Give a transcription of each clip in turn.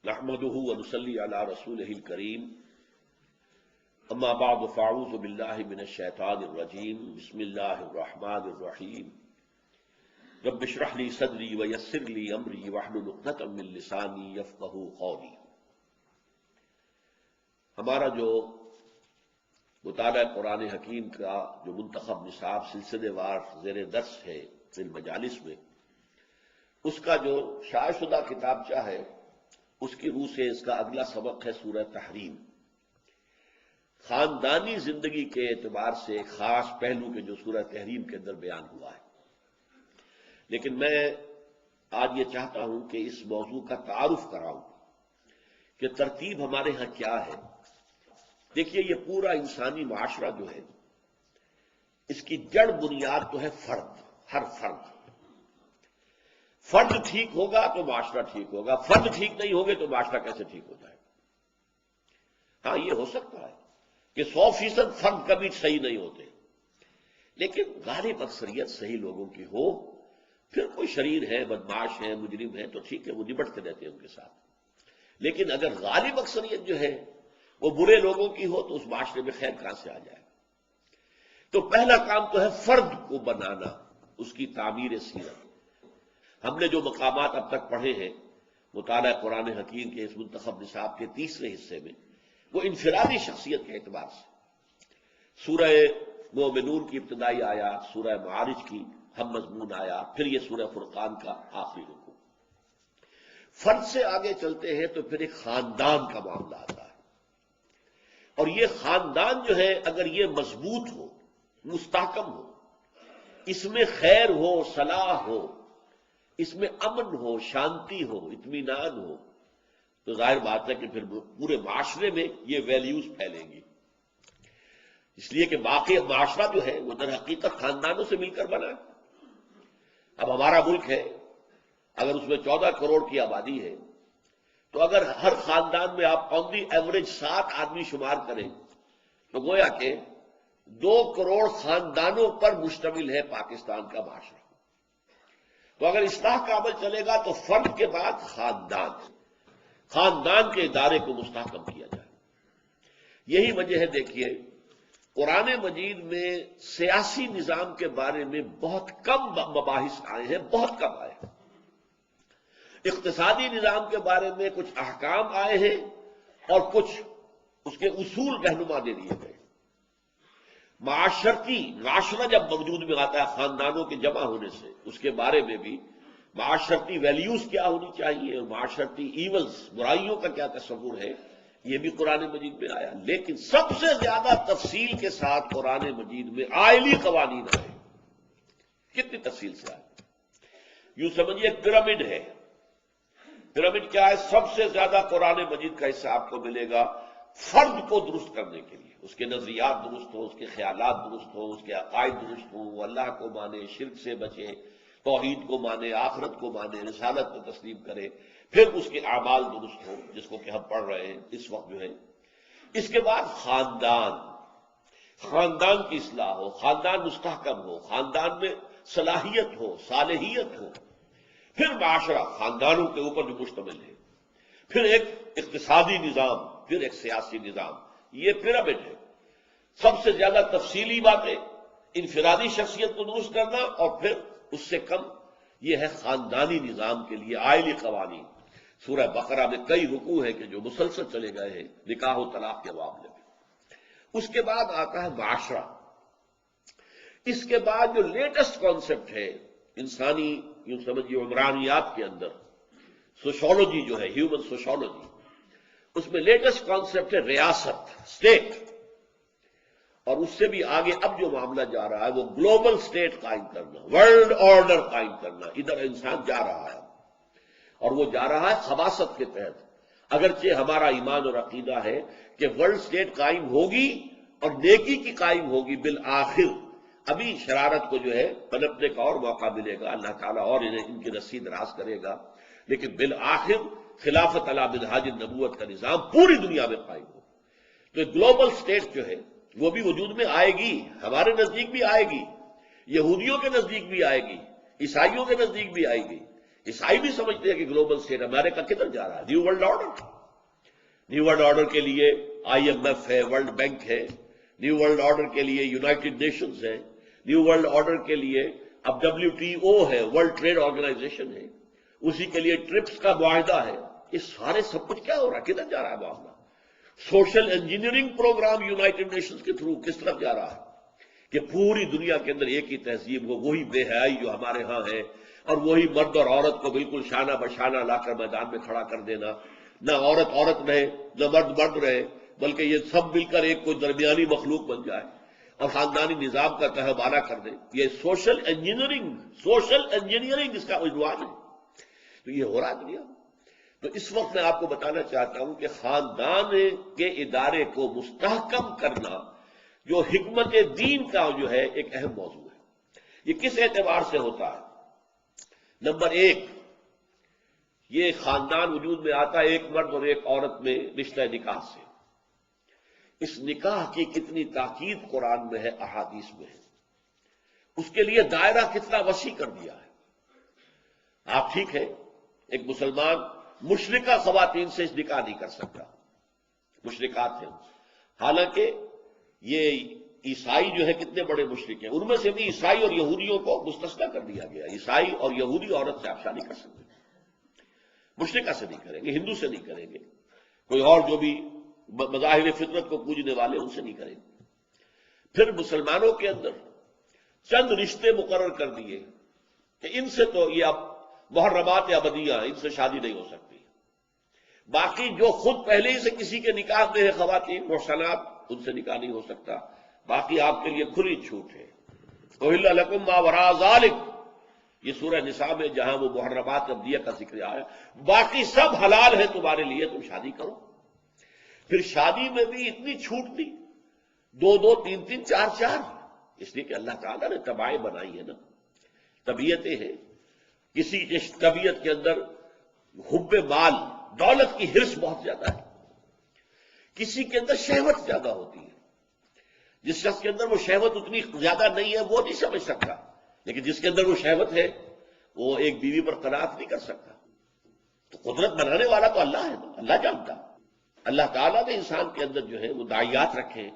نحمده ونصلي على رسوله الكريم اما بعد فاعوذ بالله من الشيطان الرجيم بسم الله الرحمن الرحيم رب اشرح لي صدري ويسر لي امري واحلل عقدة من لساني يفقهوا قولي۔ ہمارا جو مطالعہ قرآن حکیم کا جو منتخب نصاب سلسلے وار زیر درس ہے ان مجالس میں، اس کا جو شائع شدہ کتابچہ ہے اس کی روح سے اس کا اگلا سبق ہے سورہ تحریم۔ خاندانی زندگی کے اعتبار سے ایک خاص پہلو کے جو سورہ تحریم کے اندر بیان ہوا ہے، لیکن میں آج یہ چاہتا ہوں کہ اس موضوع کا تعارف کراؤں کہ ترتیب ہمارے ہاں کیا ہے۔ دیکھیے، یہ پورا انسانی معاشرہ جو ہے اس کی جڑ بنیاد تو ہے فرد، ہر فرد۔ فرد ٹھیک ہوگا تو معاشرہ ٹھیک ہوگا، فرد ٹھیک نہیں ہوگے تو معاشرہ کیسے ٹھیک ہو جائے گا؟ ہاں، یہ ہو سکتا ہے کہ 100% فرد کبھی صحیح نہیں ہوتے، لیکن غالب اکثریت صحیح لوگوں کی ہو، پھر کوئی شریر ہے، بدمعاش ہے، مجرم ہے، تو ٹھیک ہے، وہ نبٹتے رہتے ہیں ان کے ساتھ۔ لیکن اگر غالب اکثریت جو ہے وہ برے لوگوں کی ہو تو اس معاشرے میں خیر کہاں سے آ جائے گا؟ تو پہلا کام تو ہے فرد کو بنانا، اس کی تعمیر سیرت۔ ہم نے جو مقامات اب تک پڑھے ہیں مطالعہ قرآن حکیم کے اس منتخب نصاب کے تیسرے حصے میں، وہ انفرادی شخصیت کے اعتبار سے سورہ مومنون کی ابتدائی آیات، سورہ معارج کی ہم مضمون آیات، پھر یہ سورہ فرقان کا آخری رکوع۔ فرد سے آگے چلتے ہیں تو پھر ایک خاندان کا معاملہ آتا ہے، اور یہ خاندان جو ہے اگر یہ مضبوط ہو، مستحکم ہو، اس میں خیر ہو، صلاح ہو، اس میں امن ہو، شانتی ہو، اطمینان ہو، تو ظاہر بات ہے کہ پھر پورے معاشرے میں یہ ویلیوز پھیلیں گی۔ اس لیے کہ باقی معاشرہ جو ہے وہ در حقیقت خاندانوں سے مل کر بنا ہے۔ اب ہمارا ملک ہے، اگر اس میں 14 کروڑ کی آبادی ہے تو اگر ہر خاندان میں آپ آن دی ایوریج 7 آدمی شمار کریں تو گویا کہ 2 کروڑ خاندانوں پر مشتمل ہے پاکستان کا معاشرہ۔ تو اگر اصلاح کا عمل چلے گا تو فرد کے بعد خاندان کے ادارے کو مستحکم کیا جائے۔ یہی وجہ ہے، دیکھیے، قرآن مجید میں سیاسی نظام کے بارے میں بہت کم مباحث آئے ہیں، بہت کم آئے ہیں۔ اقتصادی نظام کے بارے میں کچھ احکام آئے ہیں اور کچھ اس کے اصول رہنما دے دیے گئے۔ معاشرہ جب وجود میں آتا ہے خاندانوں کے جمع ہونے سے، اس کے بارے میں بھی معاشرتی ویلیوز کیا ہونی چاہیے اور معاشرتی ایونز، برائیوں کا کیا تصور ہے، یہ بھی قرآن مجید میں آیا۔ لیکن سب سے زیادہ تفصیل کے ساتھ قرآن مجید میں آئلی قوانین آئے۔ کتنی تفصیل سے آئے؟ یوں سمجھیے پیرامڈ ہے۔ پیرامڈ کیا ہے؟ سب سے زیادہ قرآن مجید کا حصہ آپ کو ملے گا فرد کو درست کرنے کے لیے، اس کے نظریات درست ہوں، اس کے خیالات درست ہوں، اس کے عقائد درست ہوں، وہ اللہ کو مانے، شرک سے بچے، توحید کو مانے، آخرت کو مانے، رسالت کو تسلیم کرے، پھر اس کے اعمال درست ہوں، جس کو کہ ہم پڑھ رہے ہیں اس وقت جو ہے۔ اس کے بعد خاندان کی اصلاح ہو، خاندان مستحکم ہو، خاندان میں صلاحیت ہو، صالحیت ہو، پھر معاشرہ خاندانوں کے اوپر جو مشتمل ہے، پھر ایک اقتصادی نظام، پھر ایک سیاسی نظام۔ یہ پیرامڈ ہے۔ سب سے زیادہ تفصیلی باتیں انفرادی شخصیت کو درست کرنا، اور پھر اس سے کم یہ ہے خاندانی نظام کے لیے آئلی قوانین۔ سورہ بقرہ میں کئی رکوع ہیں کہ جو مسلسل چلے گئے ہیں نکاح و طلاق کے معاملے میں۔ اس کے بعد آتا ہے معاشرہ۔ اس کے بعد جو لیٹسٹ کانسیپٹ ہے انسانی، یوں سمجھیے عمرانیات کے اندر، سوشولوجی جو ہے، ہیومن سوشولوجی، اس میں لیٹسٹ کانسیپٹ ہے ریاست، اسٹیٹ۔ اور اس سے بھی آگے اب جو معاملہ جا رہا ہے وہ گلوبل اسٹیٹ قائم کرنا، ورلڈ آرڈر قائم کرنا۔ ادھر انسان جا رہا ہے، اور وہ جا رہا ہے خباثت کے تحت۔ اگرچہ ہمارا ایمان اور عقیدہ ہے کہ ورلڈ اسٹیٹ قائم ہوگی اور نیکی کی قائم ہوگی بالآخر۔ ابھی شرارت کو جو ہے پنپنے کا اور موقع ملے گا، اللہ تعالیٰ اور ان کی رسی دراز کرے گا، لیکن بالآخر خلافت علی منہاج النبوت کا نظام پوری دنیا میں قائم ہو۔ تو گلوبل اسٹیٹ جو ہے وہ بھی وجود میں آئے گی، ہمارے نزدیک بھی آئے گی، یہودیوں کے نزدیک بھی آئے گی، عیسائیوں کے نزدیک بھی آئے گی۔ عیسائی بھی سمجھتے ہیں کہ گلوبل اسٹیٹ امریکہ کدھر جا رہا ہے؟ New world order. New world order کے لیے IMF ہے، ورلڈ بینک ہے. نیو ورلڈ آرڈر کے لیے یونائٹڈ نیشنز ہے. نیو ورلڈ آرڈر کے لیے اب WTO ہے، ورلڈ ٹریڈ آرگنائزیشن ہے. اسی کے لیے ٹرپس کا معاہدہ ہے. یہ سارے سب کچھ کیا ہو رہا ہے؟ کدھر جا رہا ہے معاملہ؟ Social engineering program united nations کے تھرو کس طرف جا رہا ہے کہ پوری دنیا کے اندر ایک ہی تہذیب ہو، وہی بے حیائی جو ہمارے ہاں ہے، اور وہی مرد اور عورت کو بالکل شانہ بشانہ لا کر میدان میں کھڑا کر دینا. نہ عورت رہے، نہ مرد رہے، بلکہ یہ سب مل کر ایک کوئی درمیانی مخلوق بن جائے اور خاندانی نظام کا تہبانہ کر دے. یہ سوشل انجینئرنگ اس کا عنوان ہے. تو یہ ہو رہا ہے دنیا. تو اس وقت میں آپ کو بتانا چاہتا ہوں کہ خاندان کے ادارے کو مستحکم کرنا جو حکمت دین کا جو ہے ایک اہم موضوع ہے. یہ کس اعتبار سے ہوتا ہے؟ نمبر ایک، یہ خاندان وجود میں آتا ہے ایک مرد اور ایک عورت میں رشتہ نکاح سے. اس نکاح کی کتنی تاکید قرآن میں ہے، احادیث میں ہے. اس کے لیے دائرہ کتنا وسیع کر دیا ہے. آپ ٹھیک ہے، ایک مسلمان مشرکہ خواتین سے نکاح نہیں کر سکتا، مشرکات ہیں. حالانکہ یہ عیسائی جو ہے کتنے بڑے مشرک ہیں، ان میں سے بھی عیسائی اور یہودیوں کو مستثنیٰ کر دیا گیا. عیسائی اور یہودی عورت سے آپ شادی کر سکتے ہیں، مشرکہ سے نہیں کریں گے، ہندو سے نہیں کریں گے، کوئی اور جو بھی مظاہر فطرت کو پوجنے والے ان سے نہیں کریں گے. پھر مسلمانوں کے اندر چند رشتے مقرر کر دیے کہ ان سے تو یہ اب محرمات ابدیہ ہیں، ان سے شادی نہیں ہو سکتی. باقی جو خود پہلے ہی سے کسی کے نکاح میں ہے خواتین محسنات، ان سے نکاح نہیں ہو سکتا. باقی آپ کے لیے کھلی چھوٹ ہے. احل لکم ما وراء ذالک، یہ سورہ نساء میں جہاں وہ محرمات ابدیہ کا ذکر آیا، باقی سب حلال ہے تمہارے لیے، تم شادی کرو. پھر شادی میں بھی اتنی چھوٹ دی، 2 3 4 اس لیے کہ اللہ تعالیٰ نے طبائع بنائی ہے نا، طبیعتیں ہیں. کسی کی طبیعت کے اندر حب مال، دولت کی حرص بہت زیادہ ہے. کسی کے اندر شہوت زیادہ ہوتی ہے. جس شخص کے اندر وہ شہوت اتنی زیادہ نہیں ہے وہ نہیں سمجھ سکتا، لیکن جس کے اندر وہ شہوت ہے وہ ایک بیوی پر قناعت نہیں کر سکتا. تو قدرت بنانے والا تو اللہ ہے نا، اللہ جانتا. اللہ تعالیٰ نے انسان کے اندر جو ہے وہ داعیات رکھے.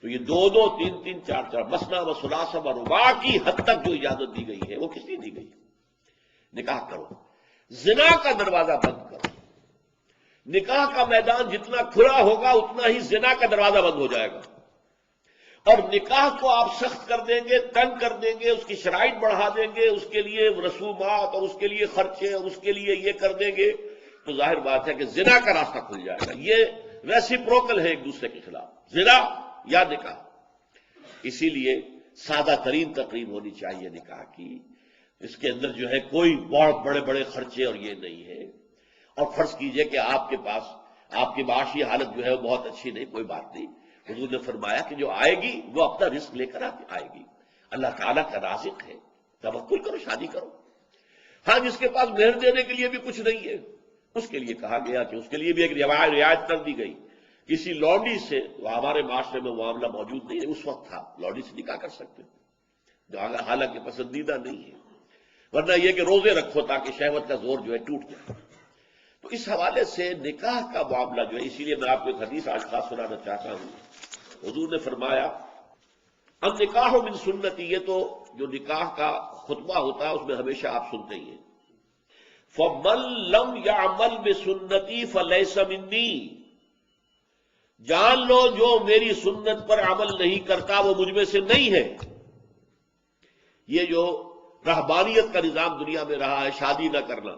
تو یہ 2 3 4 مثنا و ثلاث و رباع کی حد تک جو اجازت دی گئی ہے وہ کس لیے دی گئی؟ نکاح کرو، زنا کا دروازہ بند کرو. نکاح کا میدان جتنا کھلا ہوگا اتنا ہی زنا کا دروازہ بند ہو جائے گا. اور نکاح کو آپ سخت کر دیں گے، تنگ کر دیں گے، اس کی شرائط بڑھا دیں گے، اس کے لیے رسومات اور اس کے لیے خرچے اور اس کے لیے یہ کر دیں گے، تو ظاہر بات ہے کہ زنا کا راستہ کھل جائے گا. یہ ریسیپروکل ہے ایک دوسرے کے خلاف، زنا یا نکاح. اسی لیے سادہ ترین تقریب ہونی چاہیے نکاح کی. اس کے اندر جو ہے کوئی بہت بڑے بڑے خرچے اور یہ نہیں ہے. اور فرض کیجئے کہ آپ کے پاس آپ کی معاشی حالت جو ہے وہ بہت اچھی نہیں، کوئی بات نہیں. حضور نے فرمایا کہ جو آئے گی وہ اپنا رزق لے کر آئے گی، اللہ تعالیٰ کا رازق ہے، توکل کرو، شادی کرو. ہاں جس کے پاس مہر دینے کے لیے بھی کچھ نہیں ہے، اس کے لیے کہا گیا کہ اس کے لیے بھی ایک رعایت کر دی گئی. کسی لونڈی سے ہمارے معاشرے میں معاملہ موجود نہیں ہے، اس وقت تھا لونڈی سے نکاح کر سکتے جو حالانکہ پسندیدہ نہیں ہے، ورنہ یہ کہ روزے رکھو تاکہ شہوت کا زور جو ہے ٹوٹ جائے. تو اس حوالے سے نکاح کا معاملہ جو ہے، اسی لیے میں آپ کو ایک حدیث آج خاص سنانا چاہتا ہوں. حضور نے فرمایا اب نکاح من سنتی، یہ تو جو نکاح کا خطبہ ہوتا ہے اس میں ہمیشہ آپ سنتے ہی ہیں، فَمَن لَّمْ يَعْمَلْ بِسُنَّتِي فَلَيْسَ مِنِّي، جان لو جو میری سنت پر عمل نہیں کرتا وہ مجھ میں سے نہیں ہے. یہ جو رہبانیت کا نظام دنیا میں رہا ہے، شادی نہ کرنا،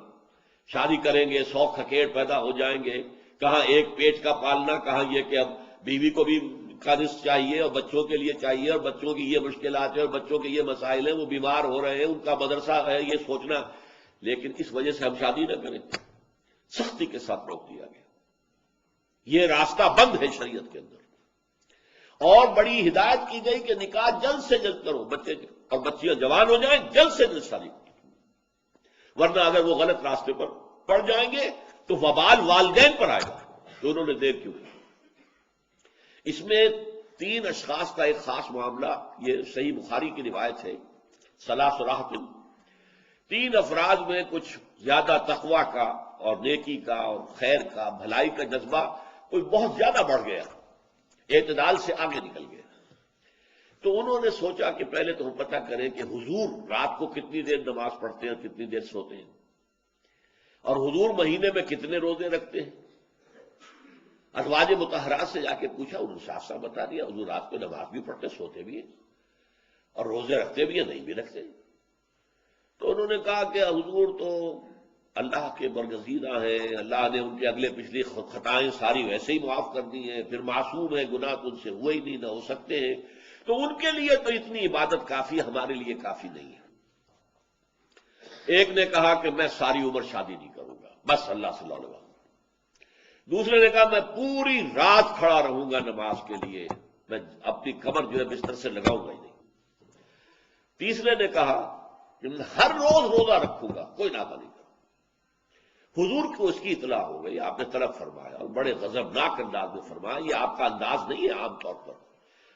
شادی کریں گے 100 کھکیڑ پیدا ہو جائیں گے، کہاں ایک پیٹ کا پالنا، کہاں یہ کہ اب بیوی کو بھی کا رزق چاہیے اور بچوں کے لیے چاہیے، اور بچوں کی یہ مشکلات ہیں اور بچوں کے یہ مسائل ہیں، وہ بیمار ہو رہے ہیں، ان کا مدرسہ ہے، یہ سوچنا. لیکن اس وجہ سے ہم شادی نہ کریں، سختی کے ساتھ روک دیا گیا. یہ راستہ بند ہے شریعت کے اندر. اور بڑی ہدایت کی گئی کہ نکاح جلد سے جلد کرو، بچے اور بچیاں جوان ہو جائیں جلد سے جلد شادی کرو، ورنہ اگر وہ غلط راستے پر پڑ جائیں گے تو وبال والدین پر آئے گا تو انہوں نے دیر کیوں کی. اس میں 3 اشخاص کا ایک خاص معاملہ، یہ صحیح بخاری کی روایت ہے، ثلاث راحت، 3 افراد میں کچھ زیادہ تقویٰ کا اور نیکی کا اور خیر کا بھلائی کا جذبہ کوئی بہت زیادہ بڑھ گیا، اعتدال سے آگے نکل گیا۔ تو انہوں نے سوچا کہ پہلے تو ہم پتہ کریں کہ حضور رات کو کتنی دیر نماز پڑھتے ہیں اور کتنی دیر سوتے ہیں، اور حضور مہینے میں کتنے روزے رکھتے ہیں۔ ازواج مطہرات سے جا کے پوچھا، انہوں نے صاف صاف بتا دیا حضور رات کو نماز بھی پڑھتے، سوتے بھی ہیں، اور روزے رکھتے بھی ہیں، نہیں بھی رکھتے۔ تو انہوں نے کہا کہ حضور تو اللہ کے برگزیدہ ہیں، اللہ نے ان کے اگلے پچھلی خطائیں ساری ویسے ہی معاف کر دی ہیں، پھر معصوم ہے، گناہ تو ان سے ہوئے ہی نہیں، نہ ہو سکتے ہیں، تو ان کے لیے تو اتنی عبادت کافی، ہمارے لیے کافی نہیں ہے۔ ایک نے کہا کہ میں ساری عمر شادی نہیں کروں گا، بس اللہ صلی اللہ علیہ وسلم۔ دوسرے نے کہا میں پوری رات کھڑا رہوں گا نماز کے لیے، میں اپنی کمر جو ہے بستر سے لگاؤں گا ہی نہیں۔ تیسرے نے کہا کہ میں ہر روز روزہ رکھوں گا، کوئی نافع نہیں کروں۔ حضور کو اس کی اطلاع ہو گئی، آپ نے طلب فرمایا اور بڑے غضبناک انداز میں فرمایا، یہ آپ کا انداز نہیں ہے عام طور پر۔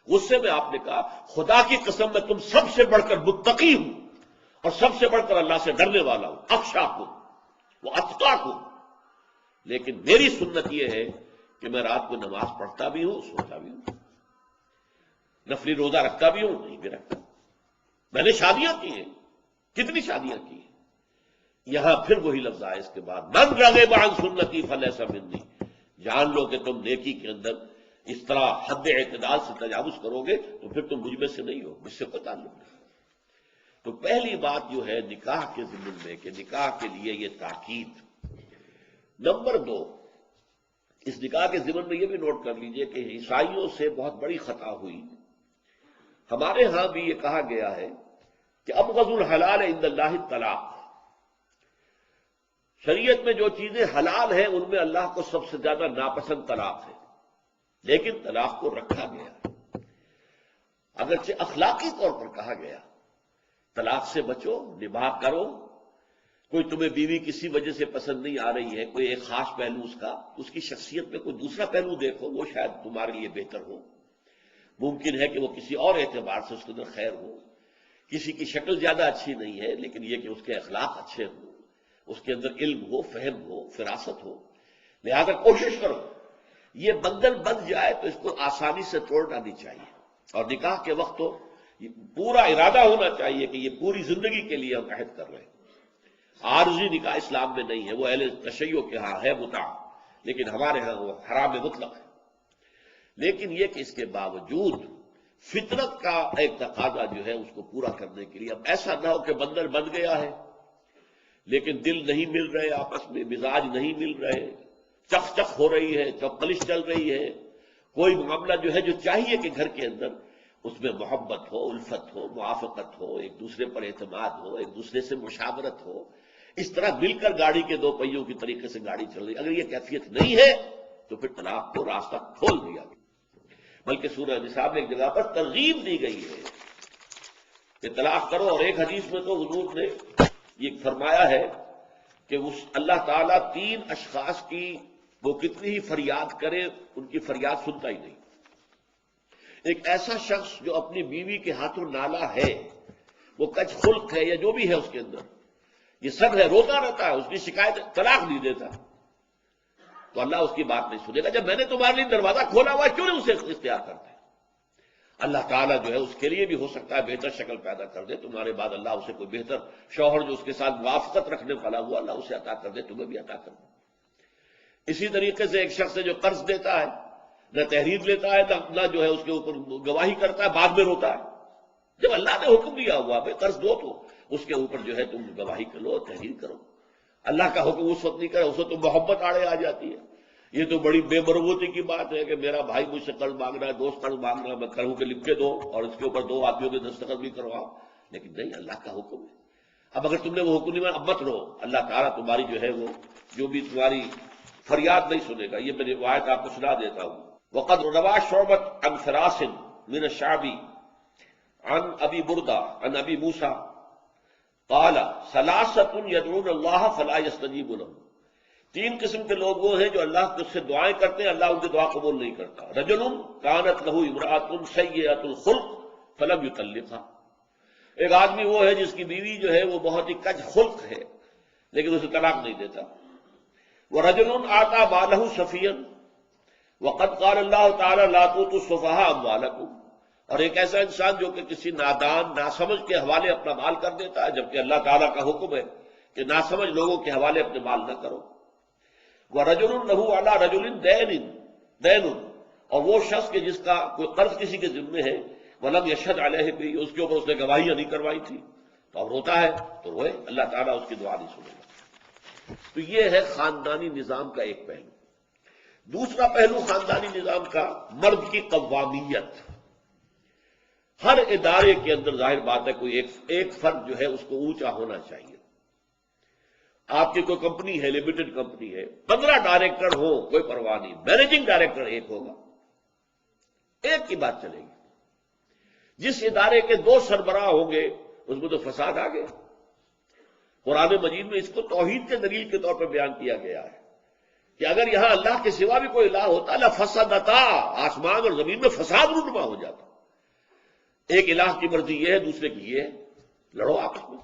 غصے میں آپ نے کہا خدا کی قسم میں تم سب سے بڑھ کر متقی ہوں اور سب سے بڑھ کر اللہ سے ڈرنے والا ہوں، اخشاکم وہ اتقاکم، لیکن میری سنت یہ ہے کہ میں رات کو نماز پڑھتا بھی ہوں، سوتا بھی ہوں، نفلی روزہ رکھتا بھی ہوں، نہیں بھی رکھتا۔ میں نے شادیاں کی ہیں، کتنی شادیاں کی ہیں۔ یہاں پھر وہی لفظ آئے اس کے بعد، من رغب عن سنتی فلیس منی، جان لو کہ تم نیکی کے اندر اس طرح حد اعتدال سے تجاوز کرو گے تو پھر تم مجھ میں سے نہیں ہو، مجھ سے کوئی تعلق نہیں۔ تو پہلی بات جو ہے نکاح کے ضمن میں کہ نکاح کے لیے یہ تاکید۔ نمبر 2، اس نکاح کے ضمن میں یہ بھی نوٹ کر لیجئے کہ عیسائیوں سے بہت بڑی خطا ہوئی۔ ہمارے ہاں بھی یہ کہا گیا ہے کہ ابغض الحلال عند اللہ الطلاق، شریعت میں جو چیزیں حلال ہیں ان میں اللہ کو سب سے زیادہ ناپسند طلاق ہے، لیکن طلاق کو رکھا گیا، اگرچہ اخلاقی طور پر کہا گیا طلاق سے بچو، نباہ کرو۔ کوئی تمہیں بیوی کسی وجہ سے پسند نہیں آ رہی ہے، کوئی ایک خاص پہلو اس کی شخصیت میں کوئی دوسرا پہلو دیکھو، وہ شاید تمہارے لیے بہتر ہو، ممکن ہے کہ وہ کسی اور اعتبار سے اس کے اندر خیر ہو، کسی کی شکل زیادہ اچھی نہیں ہے لیکن یہ کہ اس کے اخلاق اچھے ہوں، اس کے اندر علم ہو، فہم ہو، فراست ہو، لہذا کوشش کرو یہ بندھن بن جائے تو اس کو آسانی سے توڑنا نہیں چاہیے، اور نکاح کے وقت تو پورا ارادہ ہونا چاہیے کہ یہ پوری زندگی کے لیے ہم عہد کر رہے ہیں۔ عارضی نکاح اسلام میں نہیں ہے، وہ اہل تشیع کے ہاں ہے متع، لیکن ہمارے ہاں وہ حرام مطلق ہے۔ لیکن یہ کہ اس کے باوجود فطرت کا ایک تقاضا جو ہے اس کو پورا کرنے کے لیے اب ایسا نہ ہو کہ بندر بن گیا ہے لیکن دل نہیں مل رہے، آپس میں مزاج نہیں مل رہے، چخ چخ ہو رہی ہے، چپلش چل رہی ہے، کوئی معاملہ جو ہے جو چاہیے کہ گھر کے اندر اس میں محبت ہو، الفت ہو، موافقت ہو، ایک دوسرے پر اعتماد ہو، ایک دوسرے سے مشاورت ہو، اس طرح مل کر گاڑی کے 2 پہیوں کی طریقے سے گاڑی چل رہی، اگر یہ کیفیت نہیں ہے تو پھر طلاق کو راستہ کھول دیا گیا۔ بلکہ سورہ نساء میں ایک جگہ پر ترغیب دی گئی ہے کہ طلاق کرو، اور ایک حدیث میں تو حضور نے یہ فرمایا ہے کہ اس اللہ تعالیٰ 3 اشخاص کی وہ کتنی ہی فریاد کرے ان کی فریاد سنتا ہی نہیں۔ ایک ایسا شخص جو اپنی بیوی کے ہاتھوں نالا ہے، وہ کچ خلق ہے یا جو بھی ہے اس کے اندر، یہ سب ہے، روتا رہتا ہے، اس کی شکایت طلاق نہیں دیتا، تو اللہ اس کی بات نہیں سنے گا۔ جب میں نے تمہارے لیے دروازہ کھولا ہوا ہے کیوں نہیں اسے اختیار کرتے؟ اللہ تعالیٰ جو ہے اس کے لیے بھی ہو سکتا ہے بہتر شکل پیدا کر دے، تمہارے بعد اللہ اسے کوئی بہتر شوہر جو اس کے ساتھ موافقت رکھنے والا ہوا اللہ اسے عطا کر دے، تمہیں بھی عطا کر دے۔ اسی طریقے سے ایک شخص ہے جو قرض دیتا ہے، نہ تحریر لیتا ہے نہ جو ہے اس کے اوپر گواہی کرتا ہے، بعد میں روتا ہے۔ جب اللہ نے حکم دیا ہوا بھائی قرض دو تو اس کے اوپر جو ہے تم گواہی کرو، تحریر کرو، اللہ کا حکم اس وقت نہیں کرے، اس وقت تو محبت آڑے آ جاتی ہے۔ یہ تو بڑی بے مروتی کی بات ہے کہ میرا بھائی مجھ سے قرض مانگ رہا ہے، دوست قرض مانگ رہا ہے، میں کہوں کہ لکھ کے دو اور اس کے اوپر 2 آدمیوں کے دستخط بھی کرواؤ، لیکن نہیں، اللہ کا حکم ہے۔ اب اگر تم نے وہ حکم نہیں مانا اب مت رو، اللہ تعالیٰ تمہاری جو ہے وہ جو بھی تمہاری فریاد نہیں سنے گا۔ یہ میں روایت آپ کو سنا دیتا ہوں۔ وقد روى شعبة عن فراس من الشعبي عن ابی بردہ عن ابی موسیٰ قال 3 يدعون الله فلا يستجيب لهم، 3 قسم کے لوگ وہ ہیں جو اللہ سے دعائیں کرتے ہیں، اللہ ان کی دعا قبول نہیں کرتا۔ رجل كانت له امرأة سيئة الخلق فلم يطلقها، ایک آدمی وہ ہے جس کی بیوی جو ہے وہ بہت ہی کج خلق ہے لیکن اسے طلاق نہیں دیتا. وَرَجُلٌ آتَىٰ مَالَهُ سَفِيًّا وَقَدْ قَالَ اللَّهُ تَعَالَىٰ لَا تُؤْتُوا السُّفَهَاءَ أَمْوَالَكُمْ. اور ایک ایسا انسان جو کہ کسی نادان ناسمجھ کے حوالے اپنا مال کر دیتا ہے، جبکہ اللہ تعالیٰ کا حکم ہے کہ ناسمجھ لوگوں کے حوالے اپنے مال نہ کرو. وَرَجُلٌ لَهُ عَلَىٰ رَجُلٍ دَيْنٌ. اور وہ شخص کہ جس کا کوئی قرض کسی کے ذمے ہے، وَلَمْ يَشْهَدْ عَلَيْهِ بِهِ، اس کے اوپر اس نے گواہیاں نہیں کروائی تھی، تو اب روتا ہے تو روئے، اللہ تعالیٰ اس کی دعا نہیں سنے گا. تو یہ ہے خاندانی نظام کا ایک پہلو. دوسرا پہلو خاندانی نظام کا مرد کی قوامیت. ہر ادارے کے اندر ظاہر بات ہے کوئی ایک فرد جو ہے اس کو اونچا ہونا چاہیے. آپ کی کوئی کمپنی ہے، لمیٹڈ کمپنی ہے، 15 ڈائریکٹر ہوں کوئی پرواہ نہیں، مینیجنگ ڈائریکٹر ایک ہوگا، ایک کی بات چلے گی. جس ادارے کے 2 سربراہ ہوں گے اس میں تو فساد آ گیا. قرآن مجید میں اس کو توحید کے دلیل کے طور پر بیان کیا گیا ہے کہ اگر یہاں اللہ کے سوا بھی کوئی الہ ہوتا لفسدتا، آسمان اور زمین میں فساد رونما ہو جاتا. ایک الہ کی مرضی یہ ہے، دوسرے کی یہ ہے، لڑو آپس میں.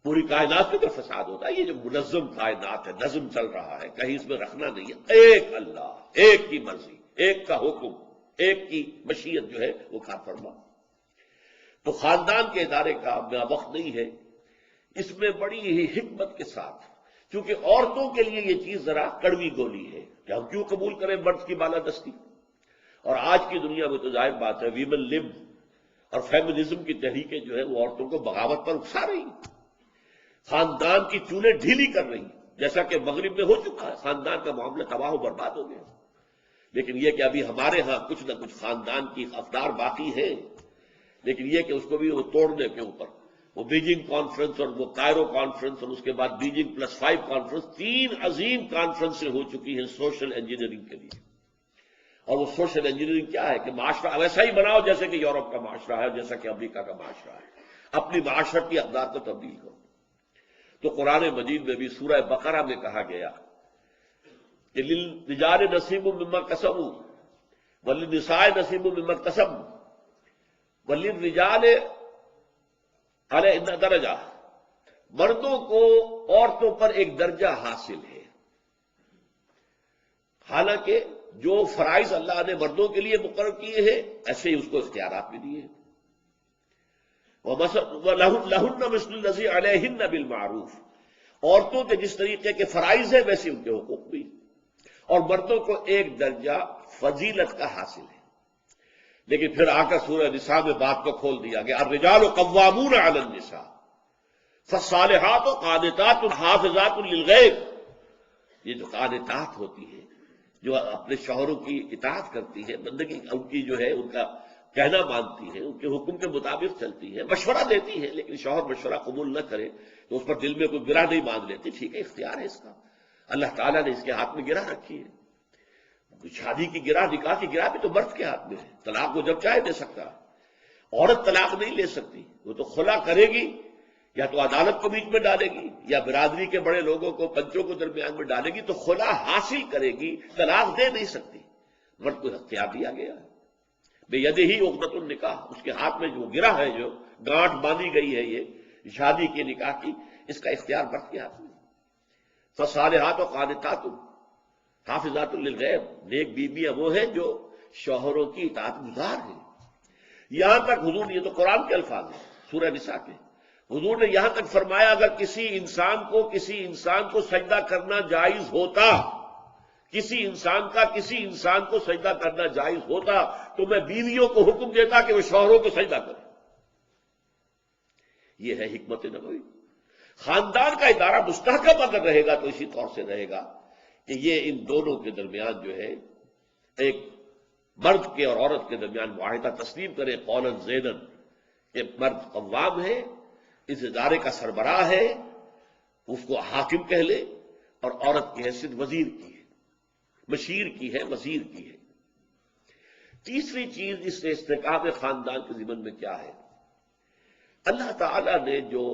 پوری کائنات میں فساد ہوتا ہے. یہ جو منظم کائنات ہے، نظم چل رہا ہے، کہیں اس میں رکھنا نہیں ہے. ایک اللہ، ایک کی مرضی، ایک کا حکم، ایک کی مشیت جو ہے وہ کار فرما. تو خاندان کے ادارے کا وقت نہیں ہے. اس میں بڑی ہی حکمت کے ساتھ، کیونکہ عورتوں کے لیے یہ چیز ذرا کڑوی گولی ہے کہ ہم کیوں قبول کریں مرد کی بالادستی. اور آج کی دنیا میں تو ظاہر بات ہے ویمن لب اور فیمنزم کی تحریکیں جو ہے وہ عورتوں کو بغاوت پر اکسا رہی ہیں، خاندان کی چولیں ڈھیلی کر رہی ہیں، جیسا کہ مغرب میں ہو چکا ہے. خاندان کا معاملہ تباہ و برباد ہو گیا. لیکن یہ کہ ابھی ہمارے ہاں کچھ نہ کچھ خاندان کی افدار باقی ہیں، لیکن یہ کہ اس کو بھی وہ توڑنے کے اوپر وہ بیجنگ کانفرنس اور وہ کائرو کانفرنس اور اس کے بعد بیجنگ +5 کانفرنس، 3 عظیم کانفرنسیں ہو چکی ہیں سوشل انجینئرنگ کے لیے. اور وہ سوشل انجینئرنگ کیا ہے کہ معاشرہ ویسا ہی بناؤ جیسے کہ یورپ کا معاشرہ ہے، جیسا کہ امریکہ کا معاشرہ ہے. اپنی معاشرتی اقدار کو تبدیل کرو. تو قرآن مجید میں بھی سورہ بقرہ میں کہا گیا کہ للرجال نصیب مما کسبوا وللنساء نصیب مما اکتسبن وللرجال علیہن درجہ. مردوں کو عورتوں پر ایک درجہ حاصل ہے، حالانکہ جو فرائض اللہ نے مردوں کے لیے مقرر کیے ہیں ایسے ہی اس کو اختیارات بھی دیے ہیں. لَهُنَّ مِثْلُ الَّذِي عَلَيْهِنَّ بِالْمَعْرُوفِ. عورتوں کے جس طریقے کے فرائض ہیں ویسے ان کے حقوق بھی، اور مردوں کو ایک درجہ فضیلت کا حاصل ہے. لیکن پھر آ کر سورہ نساء میں بات کو کھول دیا گیا، الرجال قوامون علی النساء فالصالحات قانتات حافظات للغیب. یہ جو قانتات ہوتی ہیں، جو اپنے شوہروں کی اطاعت کرتی ہے، بندگی ان کی جو ہے ان کا کہنا مانتی ہے، ان کے حکم کے مطابق چلتی ہے، مشورہ دیتی ہے، لیکن شوہر مشورہ قبول نہ کرے تو اس پر دل میں کوئی گرہ نہیں باندھ لیتی. ٹھیک ہے، اختیار ہے اس کا، اللہ تعالیٰ نے اس کے ہاتھ میں گرہ رکھی ہے. شادی کی گرہ، نکاح کی گرہ بھی تو مرد کے ہاتھ میں ہے. طلاق وہ جب چاہے دے سکتا ہے. عورت طلاق نہیں لے سکتی، وہ تو خلا کرے گی، یا تو عدالت کو بیچ میں ڈالے گی یا برادری کے بڑے لوگوں کو، پنچوں کو درمیان میں ڈالے گی، تو خلا حاصل کرے گی، طلاق دے نہیں سکتی. مرد کو اختیار دیا گیا ہے. بے یدہ عقدۃ النکاح، اس کے ہاتھ میں جو گرہ ہے، جو گانٹھ باندھی گئی ہے یہ شادی کے نکاح کی، اس کا اختیار مرد کے ہاتھ میں. فالصالحات قانتات حافظات للغیب. نیک بیویاں وہ ہیں جو شوہروں کی اطاعت گزار ہیں. یہاں تک حضور نے، یہ تو قرآن کے الفاظ ہیں سورہ نساء کے، حضور نے یہاں تک فرمایا اگر کسی انسان کو سجدہ کرنا جائز ہوتا، کسی انسان کو سجدہ کرنا جائز ہوتا تو میں بیویوں کو حکم دیتا کہ وہ شوہروں کو سجدہ کریں. یہ ہے حکمت نبوی. خاندان کا ادارہ مستحکم اگر رہے گا تو اسی طور سے رہے گا کہ یہ ان دونوں کے درمیان جو ہے ایک مرد کے اور عورت کے درمیان معاہدہ تسلیم کرے قولا زینا کہ مرد قوام ہے، اس ادارے کا سربراہ ہے، اس کو حاکم کہہ لے، اور عورت کی حیثیت وزیر کی ہے، مشیر کی ہے، وزیر کی ہے. تیسری چیز اس استحکام خاندان کے ضمن میں کیا ہے؟ اللہ تعالیٰ نے جو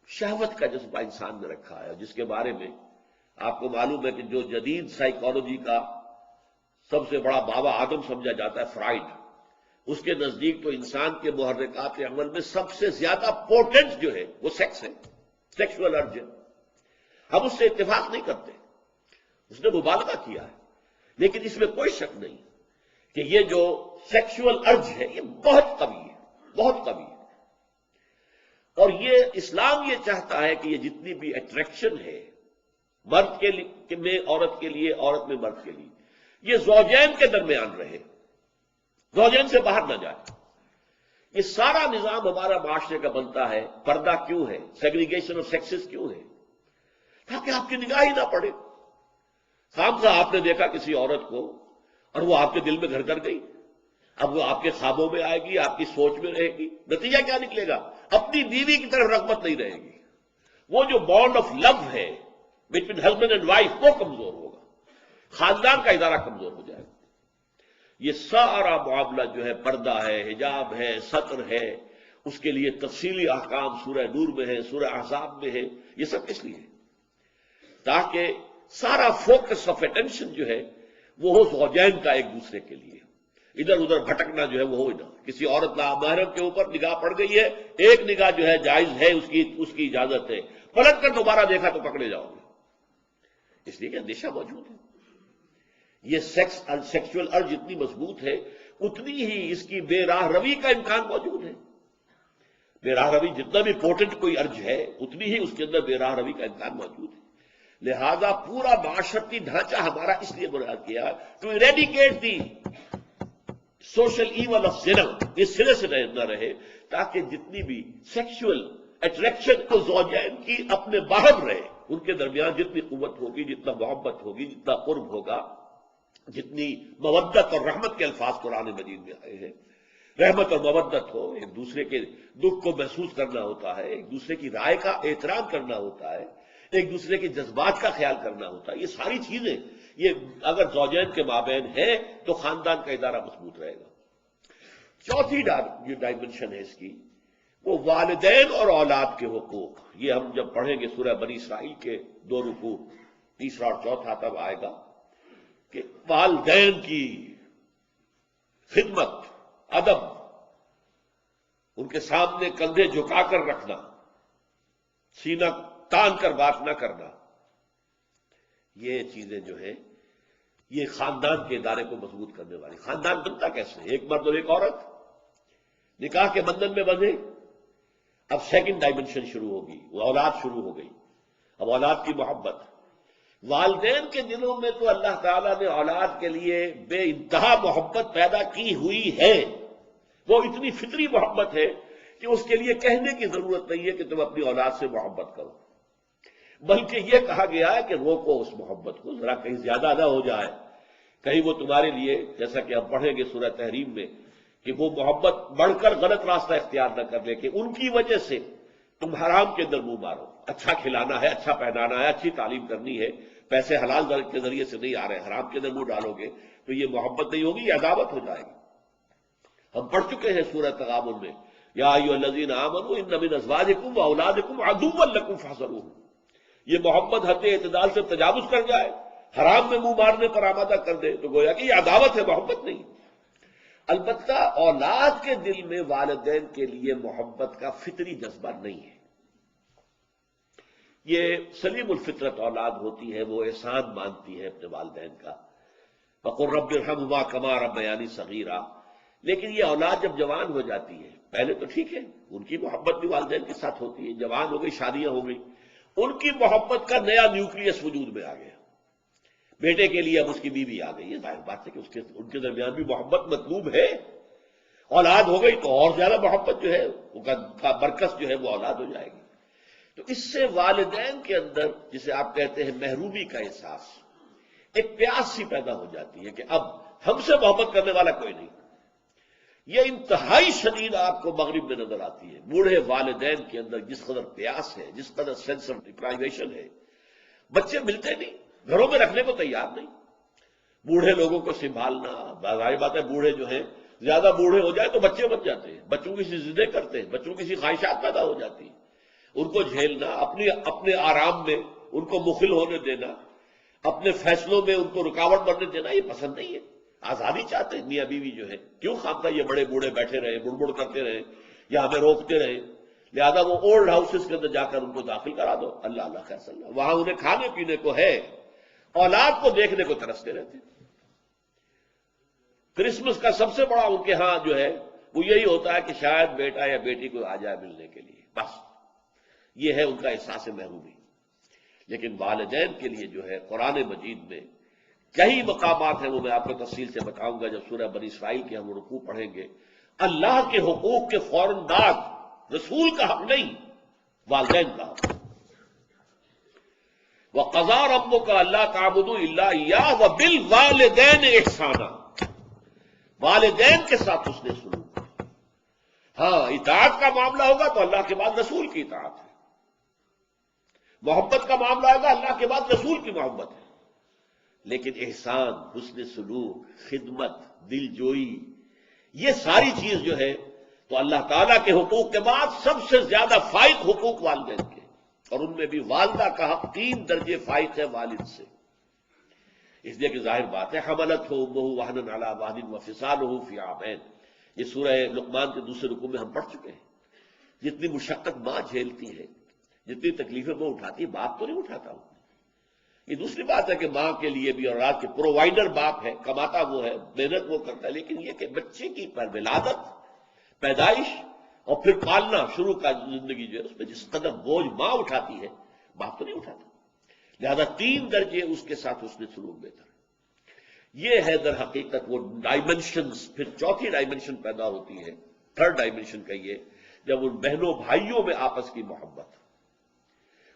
شہوت کا جذبہ انسان میں رکھا ہے، جس کے بارے میں آپ کو معلوم ہے کہ جو جدید سائیکالوجی کا سب سے بڑا بابا آدم سمجھا جاتا ہے فرائڈ، اس کے نزدیک تو انسان کے محرکات عمل میں سب سے زیادہ پوٹنٹ جو ہے وہ سیکس ہے، سیکشول ارج ہے۔ ہم اس سے اتفاق نہیں کرتے، اس نے مبالغہ کیا ہے، لیکن اس میں کوئی شک نہیں کہ یہ جو سیکشول ارج ہے یہ بہت قوی ہے، بہت قوی ہے۔ اور یہ اسلام یہ چاہتا ہے کہ یہ جتنی بھی اٹریکشن ہے مرد کے لیے میں عورت کے لیے، عورت میں مرد کے لیے، یہ زوجین کے درمیان رہے، زوجین سے باہر نہ جائے۔ یہ سارا نظام ہمارا معاشرے کا بنتا ہے، پردہ کیوں ہے، سیگریگیشن آف سیکسز کیوں ہے؟ تاکہ آپ کی نگاہ ہی نہ پڑے۔ خامخواہ آپ نے دیکھا کسی عورت کو اور وہ آپ کے دل میں گھر کر گئی، اب وہ آپ کے خوابوں میں آئے گی، آپ کی سوچ میں رہے گی، نتیجہ کیا نکلے گا؟ اپنی بیوی کی طرف رغبت نہیں رہے گی، وہ جو بانڈ آف لو ہے بٹوین ہسبینڈ اینڈ وائف وہ کمزور ہوگا، خاندان کا ادارہ کمزور ہو جائے گا۔ یہ سارا معاملہ جو ہے پردہ ہے، حجاب ہے، ستر ہے، اس کے لیے تفصیلی احکام سورہ نور میں ہے، سورہ احزاب میں ہے۔ یہ سب اس لیے تاکہ سارا فوکس آف اٹینشن جو ہے وہ ہو زوجین کا ایک دوسرے کے لیے، ادھر ادھر بھٹکنا جو ہے وہ ہو نہ۔ کسی عورت نامحرم کے اوپر نگاہ پڑ گئی ہے، ایک نگاہ جو ہے جائز ہے، اس کی اجازت ہے، پلٹ کر دوبارہ دیکھا تو پکڑے جاؤ گے، اس لیے کہ اندیشہ موجود ہے۔ یہ سیکشول ارج جتنی مضبوط ہے اتنی ہی اس کی بے راہ روی کا امکان موجود ہے۔ بے راہ روی جتنا بھی پوٹنٹ کوئی ارج ہے اتنی ہی اس کے اندر بے راہ روی کا امکان موجود ہے۔ لہذا پورا معاشرتی ڈھانچہ ہمارا اس لیے بنیاد کیا to eradicate the social evil of زنا، اس سرے سے نہ رہے تاکہ جتنی بھی سیکشول اٹریکشن کو زوجین کی اپنے باہم رہے، ان کے درمیان جتنی قوت ہوگی، جتنا محبت ہوگی، جتنا قرب ہوگا، جتنی مودت اور رحمت کے الفاظ قرآن مجید میں آئے ہیں، رحمت اور مودت ہو، ایک دوسرے کے دکھ کو محسوس کرنا ہوتا ہے، ایک دوسرے کی رائے کا احترام کرنا ہوتا ہے، ایک دوسرے کے جذبات کا خیال کرنا ہوتا ہے، یہ ساری چیزیں یہ اگر زوجین کے مابین ہے تو خاندان کا ادارہ مضبوط رہے گا۔ چوتھی جو ڈائمنشن ہے اس کی وہ والدین اور اولاد کے حقوق۔ یہ ہم جب پڑھیں گے سورہ بنی اسرائیل کے 2 رکوع، تیسرا اور چوتھا، تب آئے گا کہ والدین کی خدمت، ادب، ان کے سامنے کندھے جھکا کر رکھنا، سینہ تان کر بات نہ کرنا، یہ چیزیں جو ہیں یہ خاندان کے ادارے کو مضبوط کرنے والی۔ خاندان بنتا کیسے؟ ایک مرد اور ایک عورت نکاح کے بندھن میں بندھے، اب سیکنڈ ڈائمنشن شروع ہوگی، وہ اولاد شروع ہو گئی، اب اولاد کی محبت۔ والدین کے دلوں میں تو اللہ تعالیٰ نے اولاد کے لیے بے انتہا محبت پیدا کی ہوئی ہے، وہ اتنی فطری محبت ہے کہ اس کے لیے کہنے کی ضرورت نہیں ہے کہ تم اپنی اولاد سے محبت کرو، بلکہ یہ کہا گیا ہے کہ روکو اس محبت کو، ذرا کہیں زیادہ نہ ہو جائے، کہیں وہ تمہارے لیے، جیسا کہ ہم پڑھیں گے سورہ تحریم میں، کہ وہ محبت بڑھ کر غلط راستہ اختیار نہ کر لے کہ ان کی وجہ سے تم حرام کے اندر منہ مارو۔ اچھا کھلانا ہے، اچھا پہنانا ہے، اچھی تعلیم کرنی ہے، پیسے حلال کے ذریعے سے نہیں آ رہے، حرام کے اندر منہ ڈالو گے تو یہ محبت نہیں ہوگی، یہ عداوت ہو جائے گی۔ ہم پڑھ چکے ہیں سورہ تغابن میں، یا ایھا الذین آمنوا ان من ازواجکم واولادکم عدوا لکم فاحذروہم۔ یہ محبت حد اعتدال سے تجاوز کر جائے، حرام میں منہ مارنے پر آمادہ کر دے تو گویا کہ یہ عداوت ہے، محبت نہیں۔ البتہ اولاد کے دل میں والدین کے لیے محبت کا فطری جذبہ نہیں ہے، یہ سلیم الفطرت اولاد ہوتی ہے، وہ احسان مانتی ہے اپنے والدین کا، وقل رب ارحمہما کما ربیانی صغیرا۔ لیکن یہ اولاد جب جوان ہو جاتی ہے، پہلے تو ٹھیک ہے ان کی محبت بھی والدین کے ساتھ ہوتی ہے، جوان ہو گئی، شادیاں ہو گئی، ان کی محبت کا نیا نیوکلیس وجود میں آ گیا، بیٹے کے لیے اب اس کی بیوی آ گئی ہے، ظاہر بات ہے کہ ان کے درمیان بھی محبت مطلوب ہے، اولاد ہو گئی تو اور زیادہ محبت جو ہے ان کا برکس جو ہے وہ اولاد ہو جائے گی۔ تو اس سے والدین کے اندر جسے آپ کہتے ہیں محرومی کا احساس، ایک پیاس سی پیدا ہو جاتی ہے کہ اب ہم سے محبت کرنے والا کوئی نہیں۔ یہ انتہائی شدید آپ کو مغرب میں نظر آتی ہے، بوڑھے والدین کے اندر جس قدر پیاس ہے، جس قدر سینس آف ڈپرائیویشن ہے، بچے ملتے نہیں، گھروں میں رکھنے کو تیار نہیں، بوڑھے لوگوں کو سنبھالنا، ظاہر بات ہے بوڑھے جو ہیں زیادہ بوڑھے ہو جائے تو بچے بن جاتے ہیں، بچوں کی سی ضدیں کرتے ہیں، بچوں کی سی خواہشات پیدا ہو جاتی ہیں، ان کو جھیلنا، اپنے آرام میں ان کو مخل ہونے دینا، اپنے فیصلوں میں ان کو رکاوٹ بننے دینا، یہ پسند نہیں ہے۔ آزادی چاہتے ہیں میاں بیوی جو ہے، کیوں خامخواہ یہ بڑے بوڑھے بیٹھے رہے، بڑ بڑ کرتے رہے یا ہمیں روکتے رہے؟ لہذا وہ اولڈ ہاؤسز کے اندر جا کر ان کو داخل کرا دو، اللہ اللہ خیر صلی اللہ، وہاں انہیں کھانے پینے کو ہے، اولاد کو دیکھنے کو ترستے رہتے۔ کرسمس کا سب سے بڑا ان کے ہاں جو ہے وہ یہی ہوتا ہے کہ شاید بیٹا یا بیٹی کو آ جائے ملنے کے لیے، بس یہ ہے ان کا احساس محرومی۔ لیکن والدین کے لیے جو ہے قرآن مجید میں کئی مقامات ہیں، وہ میں آپ کو تفصیل سے بتاؤں گا جب سورہ بنی اسرائیل کے ہم رکوع پڑھیں گے۔ اللہ کے حقوق کے فوراً بعد رسول کا حق نہیں، والدین کا حق۔ وَقَضَىٰ رَبُّكَ أَلَّا تَعْبُدُوا إِلَّا إِيَّاهُ وَبِالْوَالِدَيْنِ إِحْسَانًا، والدین کے ساتھ اس نے سلوک۔ ہاں اطاعت کا معاملہ ہوگا تو اللہ کے بعد رسول کی اطاعت ہے، محبت کا معاملہ ہوگا اللہ کے بعد رسول کی محبت ہے، لیکن احسان، حسن سلوک، خدمت، دل جوئی، یہ ساری چیز جو ہے تو اللہ تعالیٰ کے حقوق کے بعد سب سے زیادہ فائق حقوق والدین کے، اور ان میں بھی والدہ کا حق 3 درجے فائق ہے والد سے، اس لیے کہ ظاہر بات ہے حملت ہو امہ وہنا علی وہن وفصالہ فی عامین، یہ سورہ لقمان کے دوسرے رکوع میں ہم پڑھ چکے ہیں۔ جتنی مشقت ماں جھیلتی ہے، جتنی تکلیفیں وہ اٹھاتی ہے، باپ تو نہیں اٹھاتا ہوں۔ یہ دوسری بات ہے کہ ماں کے لیے بھی اور رات کے پرووائڈر باپ ہے، کماتا وہ ہے، محنت وہ کرتا ہے، لیکن یہ کہ بچے کی ولادت، پیدائش اور پھر پالنا شروع کا زندگی جو ہے اس میں جس قدر بوجھ ماں اٹھاتی ہے باپ تو نہیں اٹھاتا، لہذا 3 درجے اس کے ساتھ اس نے سلوک بہتر ہے۔ یہ ہے در حقیقت وہ ڈائمنشنز، پھر چوتھی ڈائمنشن پیدا ہوتی ہے، 3rd ڈائمنشن کہیے، جب ان بہنوں بھائیوں میں آپس کی محبت،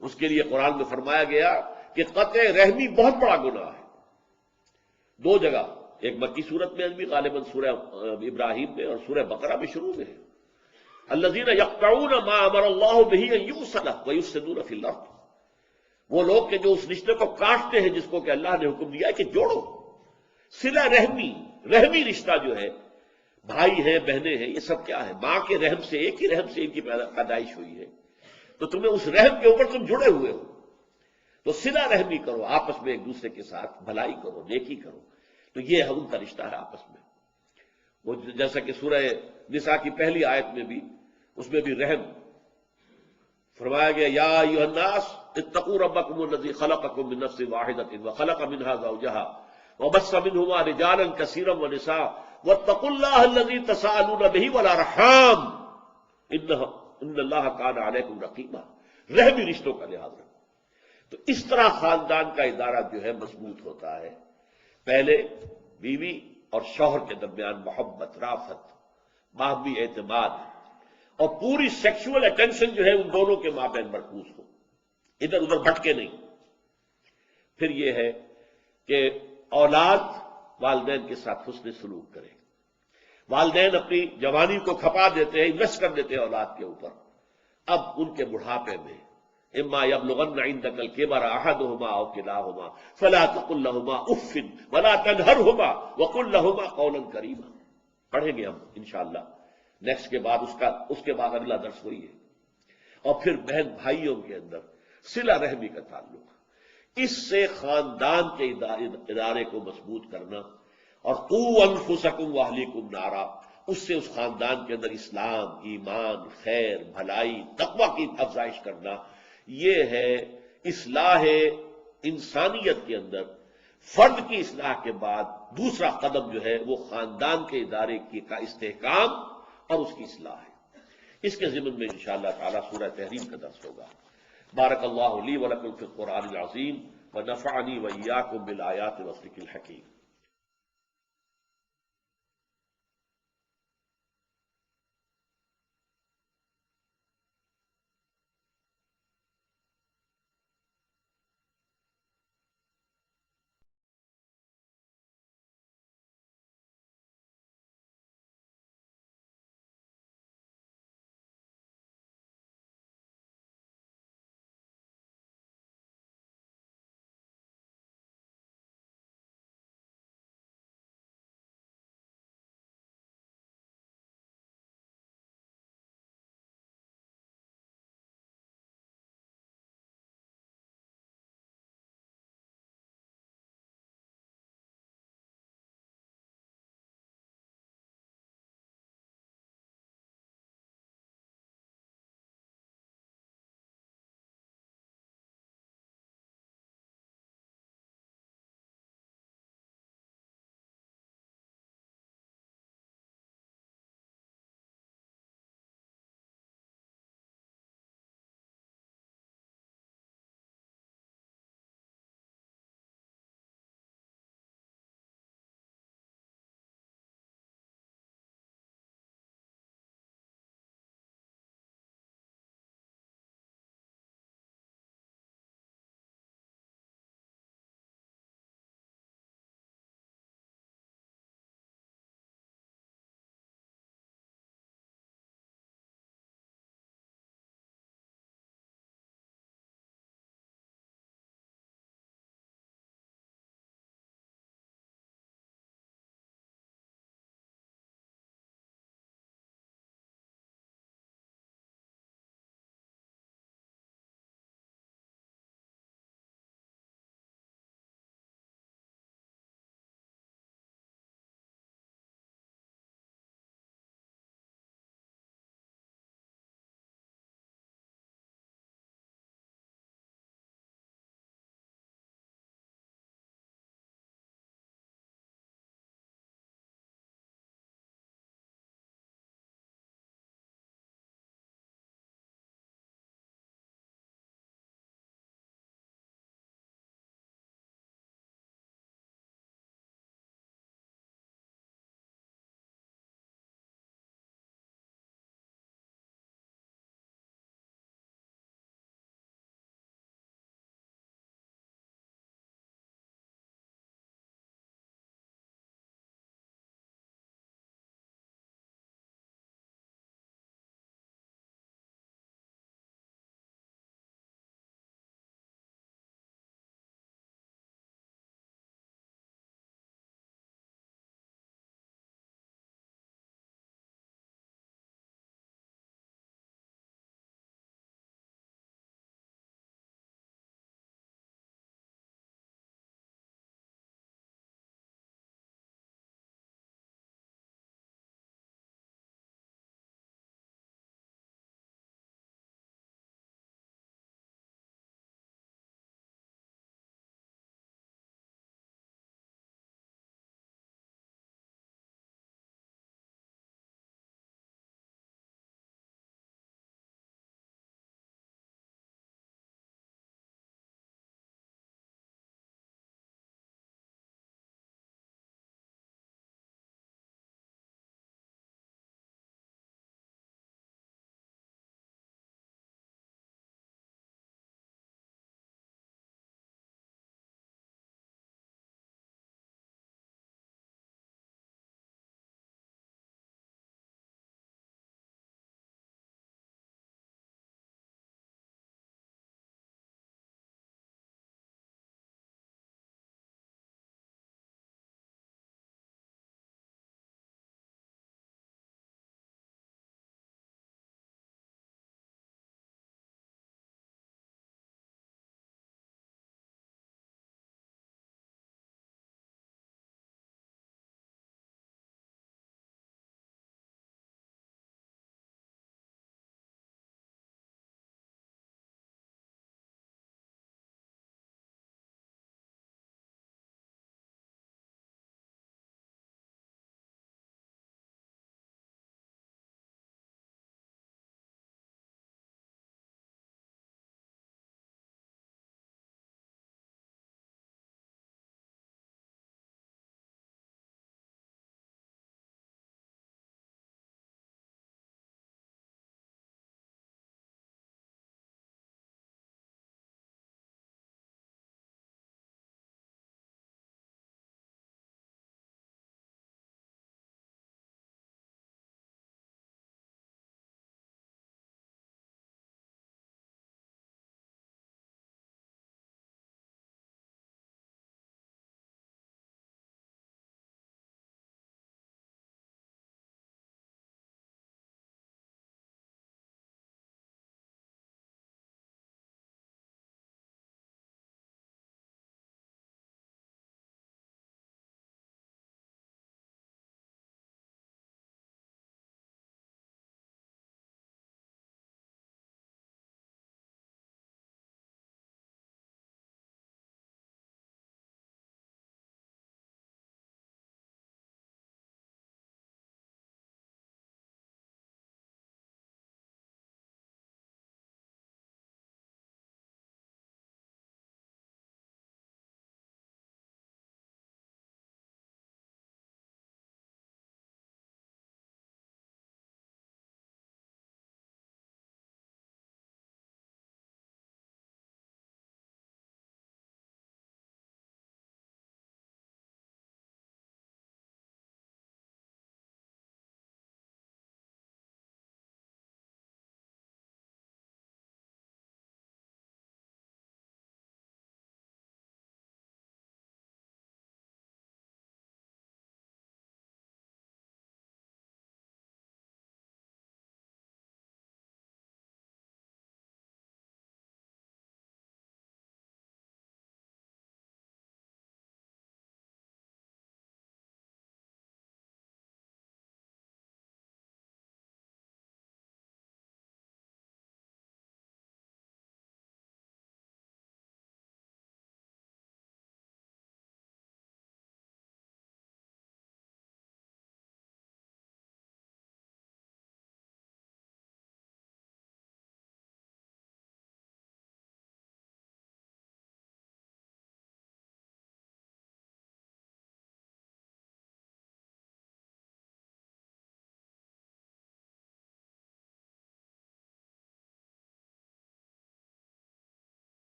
اس کے لیے قرآن میں فرمایا گیا کہ قطع رحمی بہت بڑا گناہ ہے، 2 جگہ، ایک مکی صورت میں بھی غالباً سورہ ابراہیم میں اور سورہ بقرہ میں شروع میں ہے، الذین یقطعون ما امر اللہ بہ ان یوصل ویفسدون فی الارض، وہ لوگ کہ جو اس رشتے کو کاٹتے ہیں جس کو کہ اللہ نے حکم دیا ہے کہ جوڑو۔ صلہ رحمی رشتہ جو ہے، بھائی ہیں بہنیں ہیں، یہ سب کیا ہے؟ ماں کے رحم سے، ایک ہی رحم سے ان کی پیدائش ہوئی ہے، تو تمہیں اس رحم کے اوپر تم جڑے ہوئے ہو، تو صلہ رحمی کرو، آپس میں ایک دوسرے کے ساتھ بھلائی کرو، نیکی کرو، تو یہ ان کا رشتہ ہے آپس میں۔ وہ جیسا کہ سورہ نساء کی پہلی آیت میں بھی، اس میں بھی رحم فرمایا گیا، یا ایھا الناس اتقوا ربکم الذی خلقکم من نفس واحدۃ وخلق منها زوجها وبث منهما رجالا کثیرا ونساء واتقوا اللہ الذی تساءلون به والارحام ان اللہ کان علیکم رقیبا، رحمی رشتوں کا لحاظ رکھو۔ تو اس طرح خاندان کا ادارہ جو ہے مضبوط ہوتا ہے، پہلے بیوی اور شوہر کے درمیان محبت، رافت، باہمی اعتماد، اور پوری سیکشول اٹینشن جو ہے ان دونوں کے مابین مرکوز ہو، ادھر ادھر بھٹکے نہیں۔ پھر یہ ہے کہ اولاد والدین کے ساتھ حسن سلوک کرے، والدین اپنی جوانی کو کھپا دیتے ہیں، انویسٹ کر دیتے ہیں اولاد کے اوپر، اب ان کے بڑھاپے میں اما یبلغن عندک الکبر احدہما او کلاہما فلا تقل لہما اف ولا تنہرہما وقل لہما قولا کریما، پڑھیں گے ہم انشاءاللہ نیکسٹ کے بعد، اس کے بعد اگلا درس وہی ہے۔ اور پھر بہن بھائیوں کے اندر صلہ رحمی کا تعلق، اس سے خاندان کے ادارے کو مضبوط کرنا، اور قوا انفسکم واہلیکم نارا، اس سے اس خاندان کے اندر اسلام، ایمان، خیر، بھلائی، تقوی کی افزائش کرنا، یہ ہے اصلاح انسانیت کے اندر فرد کی اصلاح کے بعد دوسرا قدم جو ہے وہ خاندان کے ادارے کا استحکام اور اس کی اصلاح ہے۔ اس کے ضمن میں انشاءاللہ تعالی سورہ تحریم کا درس ہوگا۔ بارک اللہ لی ولکم فی القرآن العظیم ونفعنی وإیاکم بالآیات والذکر الحکیم۔